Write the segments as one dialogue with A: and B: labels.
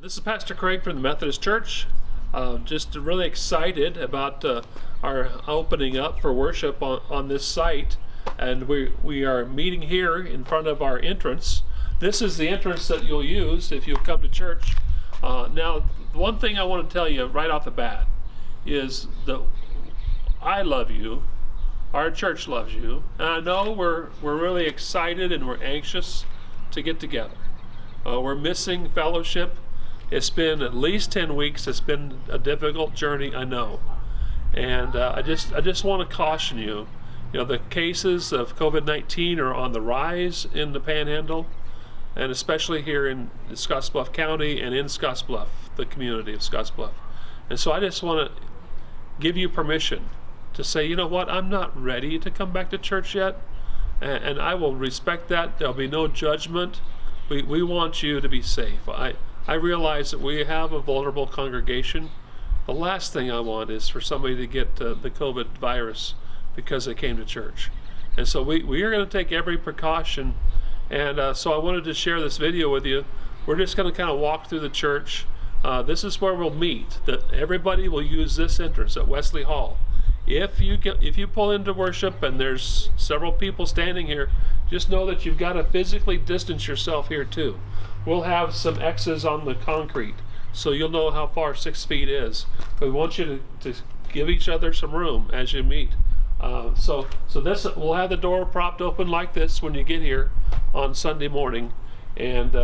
A: This is Pastor Craig from the Methodist Church. Just really excited about our opening up for worship on this site. And we are meeting here in front of our entrance. This is the entrance that you'll use if you come to church. Now, one thing I want to tell you right off the bat is that I love you. Our church loves you. And I know we're really excited and we're anxious to get together. We're missing fellowship. It's been at least 10 weeks. It's been a difficult journey, I know. And I just want to caution you. You know, the cases of COVID-19 are on the rise in the Panhandle, and especially here in Scottsbluff County and in Scottsbluff, the community of Scottsbluff. And so I just want to give you permission to say, you know what, I'm not ready to come back to church yet, and I will respect that. There'll be no judgment. We want you to be safe. I realize that we have a vulnerable congregation. The last thing I want is for somebody to get the COVID virus because they came to church. And so we are going to take every precaution. And so I wanted to share this video with you. We're just going to kind of walk through the church. This is where we'll meet. Everybody will use this entrance at Wesley Hall. If you pull into worship and there's several people standing here, just know that you've got to physically distance yourself here too. We'll have some X's on the concrete, so you'll know how far 6 feet is. But we want you to give each other some room as you meet. So this, we'll have the door propped open like this when you get here on Sunday morning. And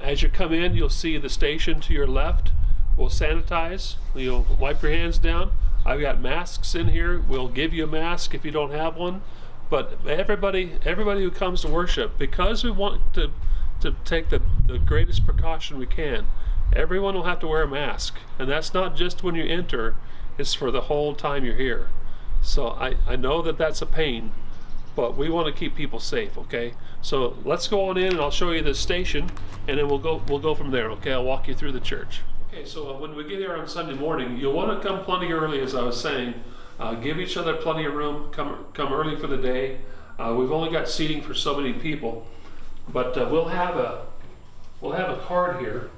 A: as you come in, you'll see the station to your left. We'll sanitize. You'll wipe your hands down. I've got masks in here. We'll give you a mask if you don't have one. But everybody who comes to worship, because we want to take the greatest precaution we can, everyone will have to wear a mask. And that's not just when you enter, it's for the whole time you're here. So I know that that's a pain, but we want to keep people safe, okay? So let's go on in and I'll show you the station, and then we'll go from there, okay? I'll walk you through the church. Okay, so when we get here on Sunday morning, you'll want to come plenty early, as I was saying. Give each other plenty of room. Come early for the day. We've only got seating for so many people, but we'll have a card here,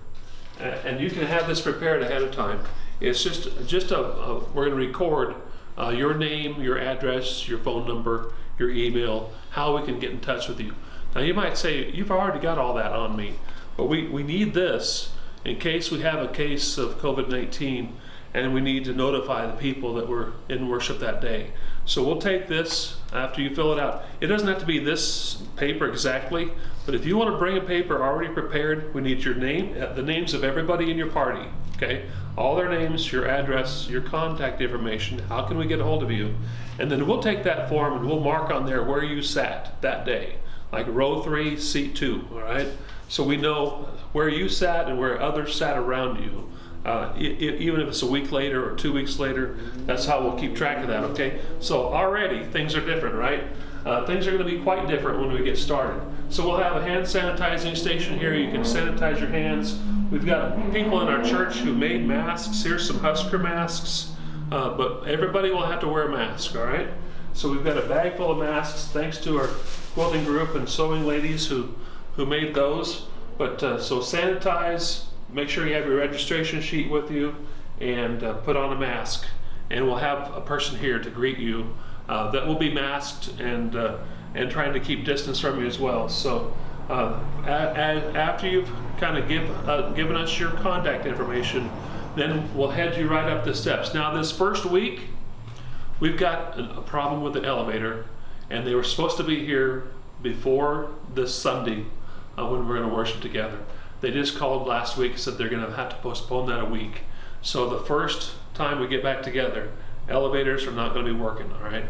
A: and you can have this prepared ahead of time. It's just we're going to record your name, your address, your phone number, your email, how we can get in touch with you. Now you might say, you've already got all that on me, but we need this in case we have a case of COVID-19 and we need to notify the people that were in worship that day. So we'll take this after you fill it out. It doesn't have to be this paper exactly, but if you want to bring a paper already prepared, we need your name, the names of everybody in your party, okay? All their names, your address, your contact information, how can we get a hold of you? And then we'll take that form and we'll mark on there where you sat that day, like row 3, seat 2, all right? So we know where you sat and where others sat around you. Even if it's a week later or 2 weeks later, that's how we'll keep track of that, okay? So already things are different, right? Things are going to be quite different when we get started. So we'll have a hand sanitizing station here. You can sanitize your hands. We've got people in our church who made masks. Here's some Husker masks, but everybody will have to wear a mask, all right? So we've got a bag full of masks, thanks to our quilting group and sewing ladies who made those. But so sanitize. Make sure you have your registration sheet with you, and put on a mask. And we'll have a person here to greet you that will be masked and trying to keep distance from you as well. So after you've kind of given us your contact information, then we'll head you right up the steps. Now this first week, we've got a problem with the elevator, and they were supposed to be here before this Sunday when we're going to worship together. They just called last week and said they're going to have to postpone that a week. So the first time we get back together, elevators are not going to be working, all right?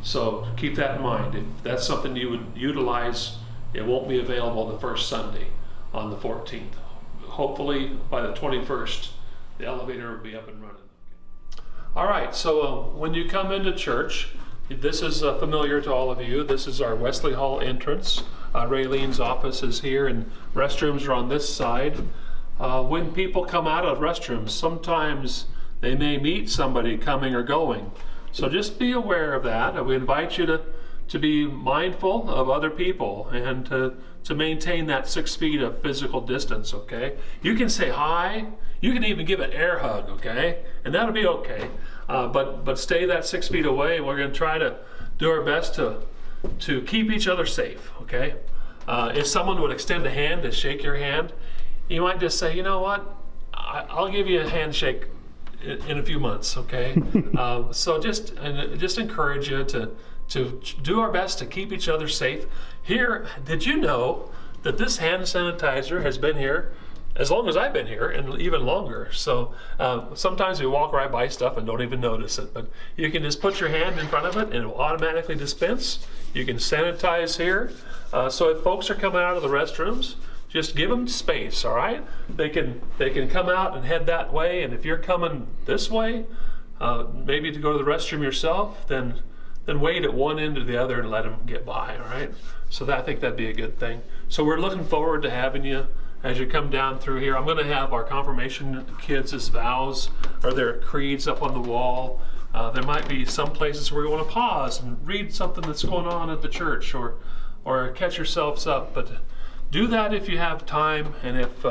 A: So keep that in mind. If that's something you would utilize, it won't be available the first Sunday on the 14th. Hopefully by the 21st, the elevator will be up and running. All right, so when you come into church, this is familiar to all of you. This is our Wesley Hall entrance. Raylene's office is here, and restrooms are on this side. When people come out of restrooms, sometimes they may meet somebody coming or going. So just be aware of that. We invite you to be mindful of other people and to maintain that 6 feet of physical distance, okay? You can say hi, you can even give an air hug, okay? And that'll be okay. But stay that 6 feet away. We're going to try to do our best to keep each other safe, okay? If someone would extend a hand to shake your hand, you might just say, you know what, I'll give you a handshake in a few months, okay? So just encourage you to do our best to keep each other safe. Here, did you know that this hand sanitizer has been here as long as I've been here, and even longer? So sometimes we walk right by stuff and don't even notice it, but you can just put your hand in front of it and it will automatically dispense. You can sanitize here. So if folks are coming out of the restrooms, just give them space, all right? They can come out and head that way, and if you're coming this way, maybe to go to the restroom yourself, then wait at one end or the other and let them get by, all right? So I think that'd be a good thing. So we're looking forward to having you as you come down through here. I'm going to have our confirmation kids' vows or their creeds up on the wall. There might be some places where you want to pause and read something that's going on at the church, or catch yourselves up. But do that if you have time, and if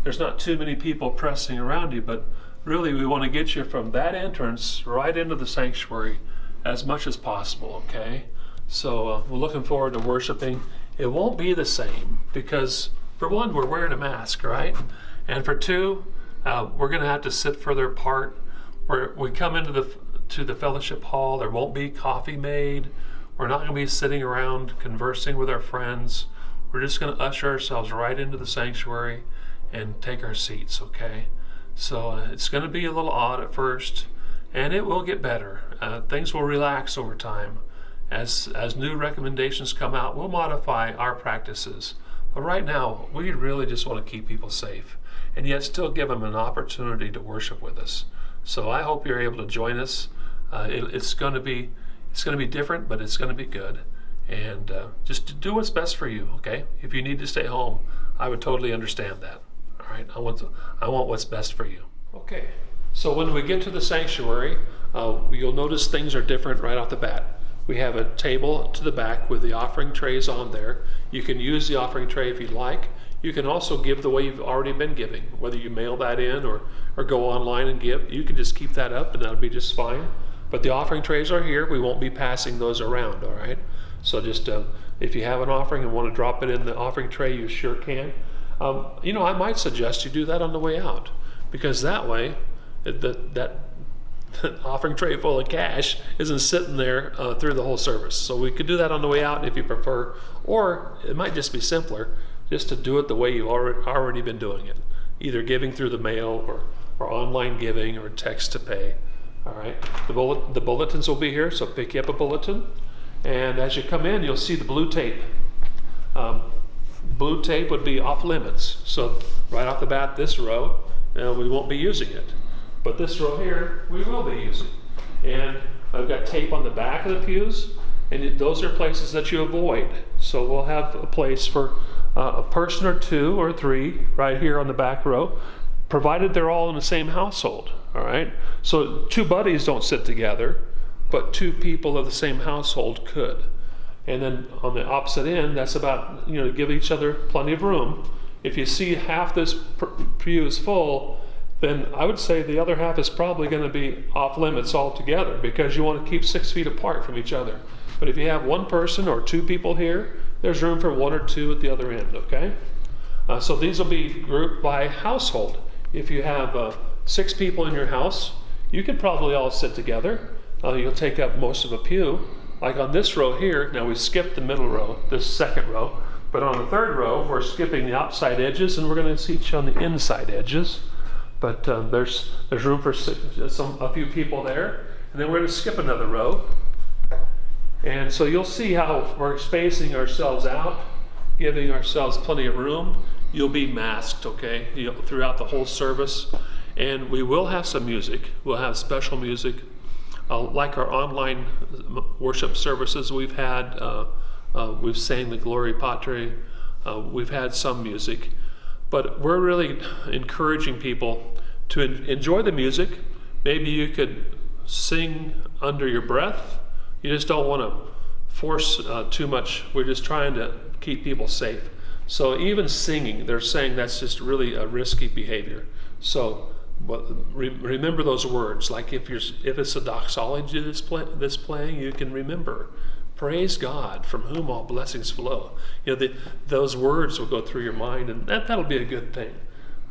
A: there's not too many people pressing around you. But really, we want to get you from that entrance right into the sanctuary as much as possible, okay? So we're looking forward to worshiping. It won't be the same because, for one, we're wearing a mask, right? And for two, we're going to have to sit further apart. We come into the fellowship hall. There won't be coffee made. We're not going to be sitting around conversing with our friends. We're just going to usher ourselves right into the sanctuary and take our seats, okay? So it's going to be a little odd at first, and it will get better. Things will relax over time. As new recommendations come out, we'll modify our practices. But right now, we really just want to keep people safe and yet still give them an opportunity to worship with us. So I hope you're able to join us. It's going to be different, but it's going to be good. And just do what's best for you, okay? If you need to stay home, I would totally understand that. All right, I want what's best for you. Okay, so when we get to the sanctuary, you'll notice things are different right off the bat. We have a table to the back with the offering trays on there. You can use the offering tray if you'd like. You can also give the way you've already been giving, whether you mail that in or go online and give. You can just keep that up and that'll be just fine. But the offering trays are here. We won't be passing those around, all right? So just if you have an offering and want to drop it in the offering tray, you sure can. I might suggest you do that on the way out, because that way that offering tray full of cash isn't sitting there through the whole service. So we could do that on the way out if you prefer, or it might just be simpler just to do it the way you've already been doing it, either giving through the mail or online giving or text to pay. All right, the bulletins will be here, so pick you up a bulletin, and as you come in, you'll see the blue tape. Blue tape would be off limits, so right off the bat, this row, we won't be using it. But this row here, we will be using. And I've got tape on the back of the pews, and those are places that you avoid. So we'll have a place for a person or two or three right here on the back row, provided they're all in the same household, all right? So two buddies don't sit together, but two people of the same household could. And then on the opposite end, that's about, give each other plenty of room. If you see half this pew is full, then I would say the other half is probably going to be off limits altogether, because you want to keep 6 feet apart from each other. But if you have one person or two people here, there's room for one or two at the other end, okay? So these will be grouped by household. If you have 6 people in your house, you could probably all sit together. You'll take up most of a pew. Like on this row here, now we skipped the middle row, this second row, but on the third row, we're skipping the outside edges, and we're going to seat on the inside edges. But there's room for a few people there, and then we're going to skip another row. And so you'll see how we're spacing ourselves out, giving ourselves plenty of room. You'll be masked, okay, throughout the whole service. And we will have some music. We'll have special music. Like our online worship services we've had, we've sang the Glory Patri, we've had some music. But we're really encouraging people to enjoy the music. Maybe you could sing under your breath. You just don't want to force too much. We're just trying to keep people safe. So even singing, they're saying that's just really a risky behavior. So remember those words. Like if it's a doxology that's playing, you can remember, praise God from whom all blessings flow. Those words will go through your mind, and that'll be a good thing.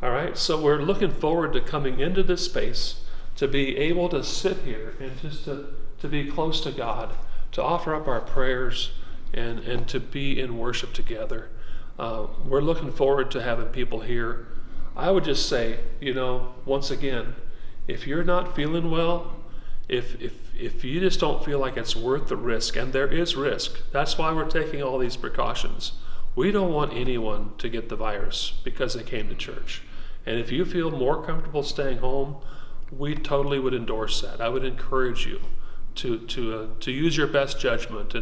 A: All right. So we're looking forward to coming into this space, to be able to sit here and just to be close to God, to offer up our prayers, and to be in worship together. We're looking forward to having people here. I would just say, once again, if you're not feeling well, if you just don't feel like it's worth the risk, and there is risk, that's why we're taking all these precautions. We don't want anyone to get the virus because they came to church. And if you feel more comfortable staying home, we totally would endorse that. I would encourage you to use your best judgment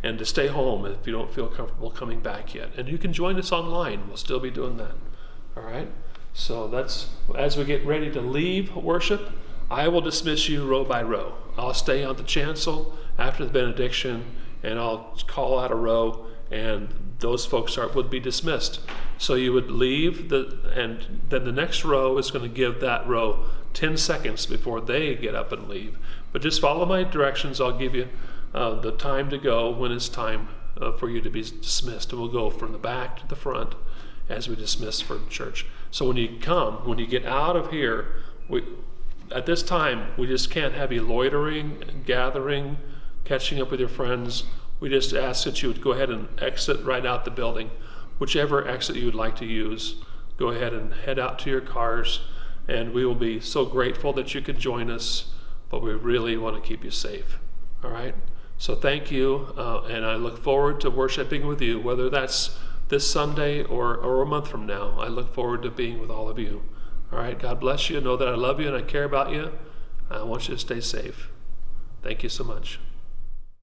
A: and to stay home if you don't feel comfortable coming back yet. And you can join us online. We'll still be doing that. All right? So that's, as we get ready to leave worship, I will dismiss you row by row. I'll stay on the chancel after the benediction, and I'll call out a row, and those folks would be dismissed. So you would leave, and then the next row is going to give that row 10 seconds before they get up and leave. But just follow my directions. I'll give you the time to go when it's time for you to be dismissed. And we'll go from the back to the front as we dismiss for church. So when you get out of here, at this time, we just can't have you loitering, gathering, catching up with your friends. We just ask that you would go ahead and exit right out the building. Whichever exit you would like to use, go ahead and head out to your cars, and we will be so grateful that you could join us, but we really want to keep you safe. All right? So thank you, and I look forward to worshiping with you, whether that's this Sunday or a month from now. I look forward to being with all of you. All right? God bless you. Know that I love you and I care about you. I want you to stay safe. Thank you so much.